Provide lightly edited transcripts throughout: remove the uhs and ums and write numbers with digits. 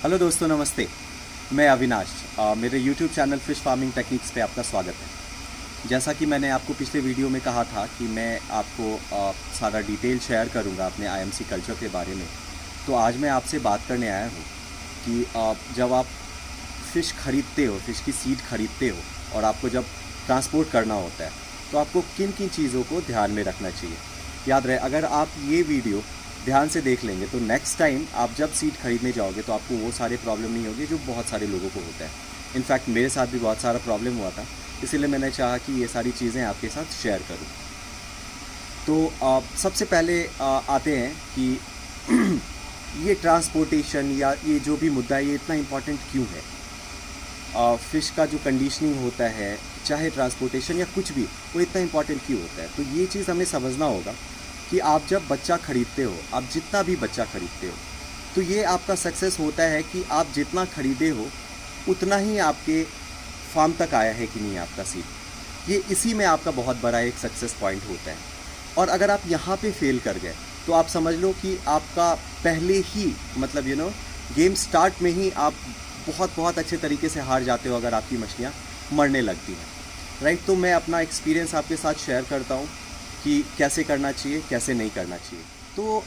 Hello दोस्तों, नमस्ते। मैं अविनाश। मेरे YouTube channel fish farming techniques पे आपका स्वागत है। जैसा कि मैंने आपको पिछले वीडियो में कहा था कि मैं आपको सारा डिटेल शेयर करूंगा अपने IMC कल्चर के बारे में, तो आज मैं आपसे बात करने आया हूँ कि जब आप फ़िश ख़रीदते हो, फ़िश की सीड ख़रीदते हो और आपको जब ट्रांसपोर्ट करना होता है तो आपको किन किन चीज़ों को ध्यान में रखना चाहिए। याद रहे, अगर आप ये वीडियो ध्यान से देख लेंगे तो नेक्स्ट टाइम आप जब सीड खरीदने जाओगे तो आपको वो सारे प्रॉब्लम नहीं होगी जो बहुत सारे लोगों को होता है। इनफैक्ट मेरे साथ भी बहुत सारा प्रॉब्लम हुआ था, इसीलिए मैंने चाहा कि ये सारी चीज़ें आपके साथ शेयर करूं। तो सबसे पहले आते हैं कि ये ट्रांसपोर्टेशन या ये जो भी मुद्दा है ये इतना इम्पॉर्टेंट क्यों है। फ़िश का जो कंडीशनिंग होता है, चाहे ट्रांसपोर्टेशन या कुछ भी, वो इतना इम्पॉर्टेंट क्यों होता है। तो ये चीज़ हमें समझना होगा कि आप जब बच्चा ख़रीदते हो, आप जितना भी बच्चा ख़रीदते हो, तो ये आपका सक्सेस होता है कि आप जितना ख़रीदे हो उतना ही आपके फार्म तक आया है कि नहीं आपका सीड। ये इसी में आपका बहुत बड़ा एक सक्सेस पॉइंट होता है। और अगर आप यहाँ पे फेल कर गए तो आप समझ लो कि आपका पहले ही मतलब गेम स्टार्ट में ही आप बहुत अच्छे तरीके से हार जाते हो अगर आपकी मछलियाँ मरने लगती हैं, राइट। तो मैं अपना एक्सपीरियंस आपके साथ शेयर करता हूँ कि कैसे करना चाहिए, कैसे नहीं करना चाहिए। तो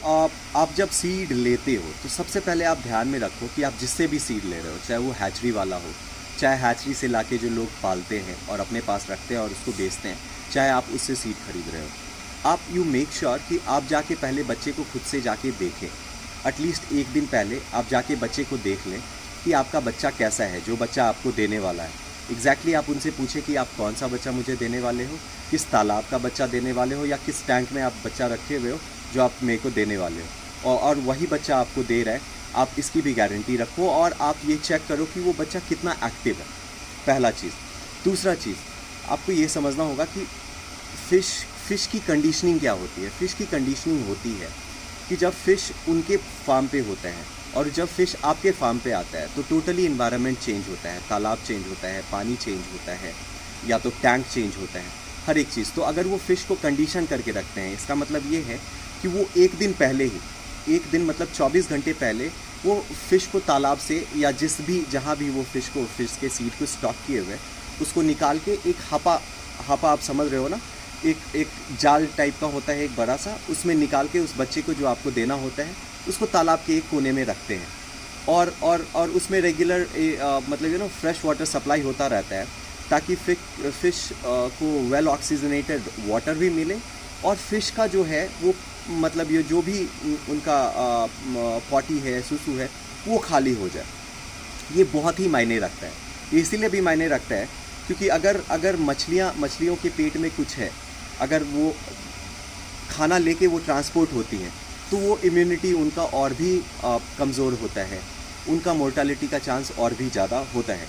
आप जब सीड लेते हो तो सबसे पहले आप ध्यान में रखो कि आप जिससे भी सीड ले रहे हो, चाहे वो हैचरी वाला हो, चाहे हैचरी से लाके जो लोग पालते हैं और अपने पास रखते हैं और उसको बेचते हैं, चाहे आप उससे सीड खरीद रहे हो, आप यू मेक श्योर कि आप जाके पहले बच्चे को खुद से जाके देखें। एटलीस्ट एक दिन पहले आप जाके बच्चे को देख लें कि आपका बच्चा कैसा है, जो बच्चा आपको देने वाला है। एग्जैक्टली आप उनसे पूछें कि आप कौन सा बच्चा मुझे देने वाले हो, किस तालाब का बच्चा देने वाले हो या किस टैंक में आप बच्चा रखे हुए हो जो आप मेरे को देने वाले हो, और वही बच्चा आपको दे रहा है, आप इसकी भी गारंटी रखो। और आप ये चेक करो कि वो बच्चा कितना एक्टिव है, पहला चीज़। दूसरा चीज़, आपको ये समझना होगा कि फ़िश की कंडीशनिंग क्या होती है। फ़िश की कंडीशनिंग होती है कि जब फ़िश उनके फार्म पे होते हैं और जब फ़िश आपके फार्म पे आता है तो टोटली इन्वायरमेंट चेंज होता है, तालाब चेंज होता है, पानी चेंज होता है, या तो टैंक चेंज होता है, हर एक चीज़। तो अगर वो फ़िश को कंडीशन करके रखते हैं, इसका मतलब ये है कि वो एक दिन पहले ही, एक दिन मतलब 24 घंटे पहले वो फ़िश को तालाब से या जहाँ भी वो फ़िश के सीड को स्टॉक किए हुए उसको निकाल के एक हापा आप समझ रहे हो ना, एक जाल टाइप का होता है एक बड़ा सा, उसमें निकाल के उस बच्चे को जो आपको देना होता है उसको तालाब के एक कोने में रखते हैं। और उसमें रेगुलर मतलब फ्रेश वाटर सप्लाई होता रहता है ताकि फ़िश को वेल ऑक्सीजनेटेड वाटर भी मिले और फ़िश का जो है वो मतलब ये जो भी उनका पॉटी है, सुसु है, वो खाली हो जाए। ये बहुत ही मायने रखता है। ये इसीलिए भी मायने रखता है क्योंकि अगर मछलियों के पेट में कुछ है, अगर वो खाना लेके वो ट्रांसपोर्ट होती हैं तो वो इम्यूनिटी उनका और भी कमज़ोर होता है, उनका मोर्टालिटी का चांस और भी ज़्यादा होता है।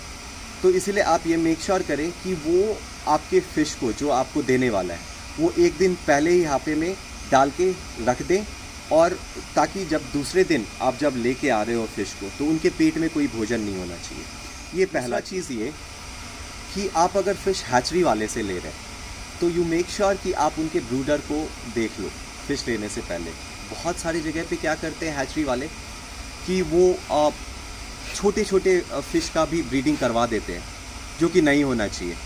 तो इसलिए आप ये मेक श्योर करें कि वो आपके फ़िश को जो आपको देने वाला है वो एक दिन पहले ही हापे में डाल के रख दें, और ताकि जब दूसरे दिन आप जब लेके आ रहे हो फ़िश को तो उनके पेट में कोई भोजन नहीं होना चाहिए। ये पहला चीज़ ये कि आप अगर फ़िश हैचरी वाले से ले रहे हैं तो यू मेक श्योर कि आप उनके ब्रूडर को देख लो फ़िश लेने से पहले। बहुत सारी जगह पे क्या करते हैं हैचरी वाले कि वो छोटे फ़िश का भी ब्रीडिंग करवा देते हैं, जो कि नहीं होना चाहिए।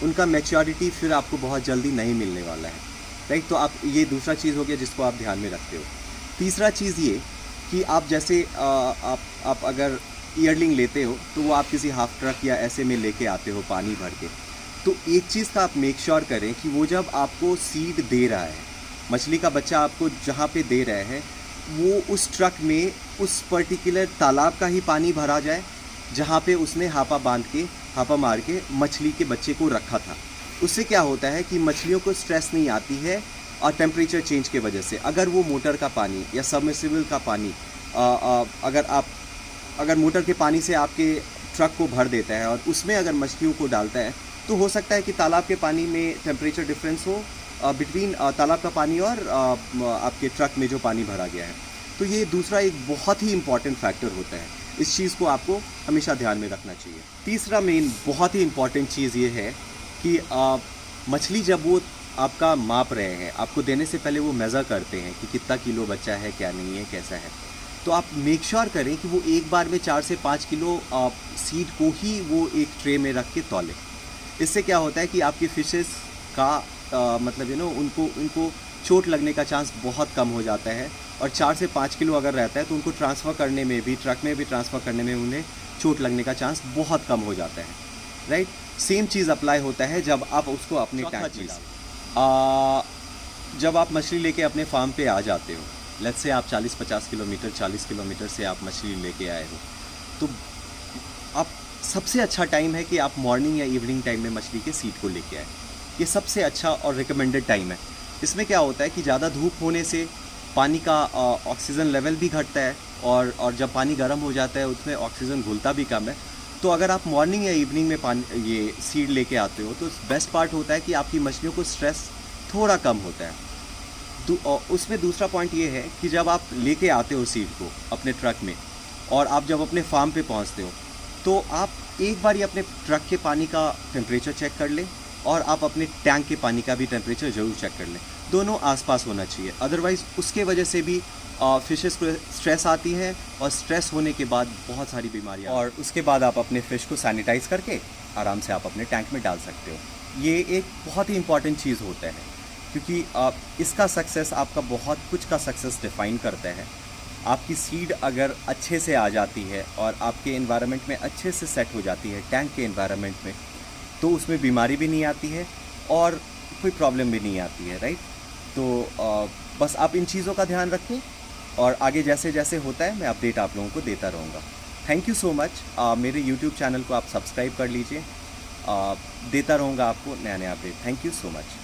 उनका मैच्योरिटी फिर आपको बहुत जल्दी नहीं मिलने वाला है, राइट। तो आप ये दूसरा चीज़ हो गया जिसको आप ध्यान में रखते हो। तीसरा चीज़ ये कि आप जैसे आप अगर ईयरलिंग लेते हो तो वो आप किसी हाफ ट्रक या ऐसे में लेके आते हो पानी भर के, तो एक चीज़ का आप मेक श्योर करें कि वो जब आपको सीड दे रहा है, मछली का बच्चा आपको जहाँ पे दे रहे हैं, वो उस ट्रक में उस पर्टिकुलर तालाब का ही पानी भरा जाए जहाँ पे उसने हापा मार के मछली के बच्चे को रखा था। उससे क्या होता है कि मछलियों को स्ट्रेस नहीं आती है और टेम्परेचर चेंज के वजह से। अगर वो मोटर का पानी या सबमर्सिबल का पानी अगर मोटर के पानी से आपके ट्रक को भर देता है और उसमें अगर मछलियों को डालता है तो हो सकता है कि तालाब के पानी में टेम्परेचर डिफरेंस हो बिटवीन तालाब का पानी और आपके ट्रक में जो पानी भरा गया है। तो ये दूसरा एक बहुत ही इम्पॉर्टेंट फैक्टर होता है, इस चीज़ को आपको हमेशा ध्यान में रखना चाहिए। तीसरा मेन बहुत ही इम्पॉर्टेंट चीज़ ये है कि मछली जब वो आपका माप रहे हैं, आपको देने से पहले वो मेज़र करते हैं कि कितना किलो बच्चा है, क्या नहीं है, कैसा है। तो आप मेक श्योर करें कि वो एक बार में 4 से 5 किलो सीड को ही वो एक ट्रे में रख के तौलें। इससे क्या होता है कि आपकी फिशेस का मतलब उनको उनको चोट लगने का चांस बहुत कम हो जाता है। और 4 से 5 किलो अगर रहता है तो उनको ट्रांसफ़र करने में भी, ट्रक में भी ट्रांसफ़र करने में उन्हें चोट लगने का चांस बहुत कम हो जाता है, राइट। सेम चीज़ अप्लाई होता है जब आप उसको अपने टैंक में जब आप मछली लेके अपने फार्म पे आ जाते हो, लेट्स से आप 40-50 किलोमीटर 40 किलोमीटर से आप मछली लेके आए हो, तो आप सबसे अच्छा टाइम है कि आप मॉर्निंग या इवनिंग टाइम में मछली के सीड को लेके आए। ये सबसे अच्छा और रिकमेंडेड टाइम है। इसमें क्या होता है कि ज़्यादा धूप होने से पानी का ऑक्सीजन लेवल भी घटता है, और जब पानी गर्म हो जाता है उसमें ऑक्सीजन घुलता भी कम है। तो अगर आप मॉर्निंग या इवनिंग में पानी ये सीड लेके आते हो तो बेस्ट पार्ट होता है कि आपकी मछलियों को स्ट्रेस थोड़ा कम होता है। उसमें दूसरा पॉइंट ये है कि जब आप लेके आते हो सीड को अपने ट्रक में और आप जब अपने फार्म पे पहुंचते हो तो आप एक बार ही अपने ट्रक के पानी का टेम्परेचर चेक कर लें और आप अपने टैंक के पानी का भी टेम्परेचर ज़रूर चेक कर लें। दोनों आसपास होना चाहिए, अदरवाइज़ उसके वजह से भी फिशेस को स्ट्रेस आती है और स्ट्रेस होने के बाद बहुत सारी बीमारियाँ, और उसके बाद आप अपने फ़िश को सैनिटाइज़ करके आराम से आप अपने टैंक में डाल सकते हो। ये एक बहुत ही इंपॉर्टेंट चीज़ होता है क्योंकि इसका सक्सेस आपका बहुत कुछ का सक्सेस डिफ़ाइन करता है। आपकी सीड अगर अच्छे से आ जाती है और आपके एनवायरनमेंट में अच्छे से सेट हो जाती है, टैंक के एनवायरनमेंट में, तो उसमें बीमारी भी नहीं आती है और कोई प्रॉब्लम भी नहीं आती है, राइट। तो बस आप इन चीज़ों का ध्यान रखें और आगे जैसे जैसे होता है मैं अपडेट आप लोगों को देता रहूँगा। Thank you so much. मेरे यूट्यूब चैनल को आप सब्सक्राइब कर लीजिए, देता रहूँगा आपको नया नया update. Thank you so much.